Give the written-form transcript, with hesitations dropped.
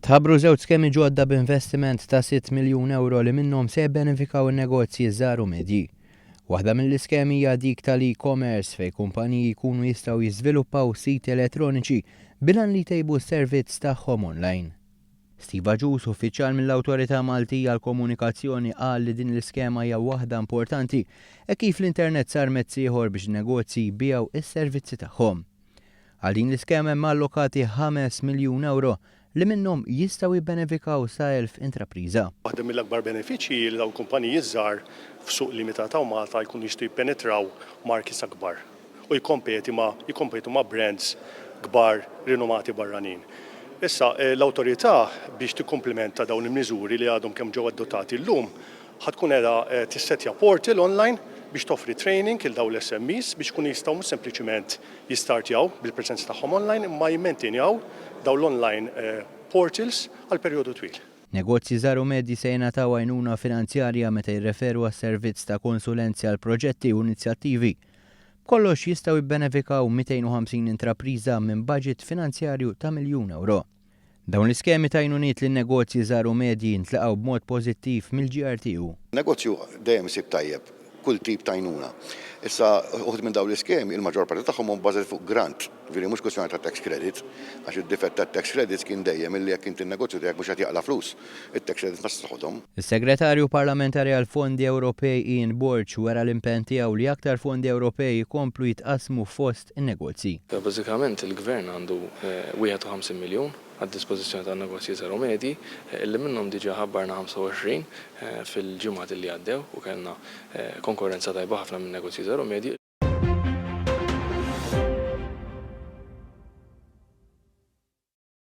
Tħabbru żewġ skemi ġodda b'investiment ta' 6 miljun euro li minnhom se jbenefikaw in-negozji żgħar u medji. Waħda mill-iskemi hija dik tal-e-commerce fejn kumpaniji jkunu jistgħu jiżviluppaw siti elettroniċi bilan li jtejbu s-servizz tagħhom online. Steve Agius, uffiċjal mill-Awtorità Maltija għall-Komunikazzjoni qal li din l-iskema hija waħda importanti e kif l-internet sar mezz ieħor biex negozji jbiegħu s-servizzi tagħhom. Għal din l-iskema hemm allokati 5 miljun euro li minnhom jistgħu jibbenefikaw sa 1000 intrapriża. Waħda mill-akbar benefiċċji li dawn kumpaniji żgħar f'suq limitata u Malta jkunu jistgħu jippenetraw markis akbar u jikkompetu ma' brands kbar rinomati barranin. Issa l-awtorità biex tikkumplementa dawn il-miżuri li għadhom kemm ġew adottati llum ħadkun qiegħda tissettja portal online biex toffri training il dawn l-SMEs biex kun jistgħu mhux sempliċiment jistartjaw bil-preżenza tagħhom online imma jimmentinjaw dawn l-online portals għal perjodu twil. Negozji żgħar u medji se jingħataw għajnuna finanzjarja meta jirreferu għas-servizz ta' konsulenzja għal proġetti u inizjattivi. Kollox jistgħu jibbenefikaw 250 intrapriża minn budget finanzjarju ta' miljun euro. Dawn l-iskemi ta' għajnuniet lin-negozji żgħar u medji ntlaqgħu b'mod pożittiv mill-GRTU. Negozju dejjem isib tajjeb kull tip ta' għajnuna. Issa uħud minn dawn l-iskemi il-maġġor parti tagħhom huma bbażati fuq grant, ġifieri mhux kwestjoni ta' tax credit, għax id-difett ta' tax credits kien dejjem illi jekk inti n-negozju tiegħek mhux qed jaqla flus, it-tax credits ma tistaħodhom. Is-Segretarju Parlamentari għal Fondi Ewropej Ian Borch wara l-impenn tiegħu li aktar fondi Ewropej jkomplu jitqasmu fost in-negozji. Bażikament il-Gvern għandu 51 miljun għad-dispożizzjoni tan negozji żgħar u medji illi minnhom diġà ħabbarna 25 fil-ġimgħat li għaddew u kellna konkurrenza tajba ħafna minn negozji żgħar u medji.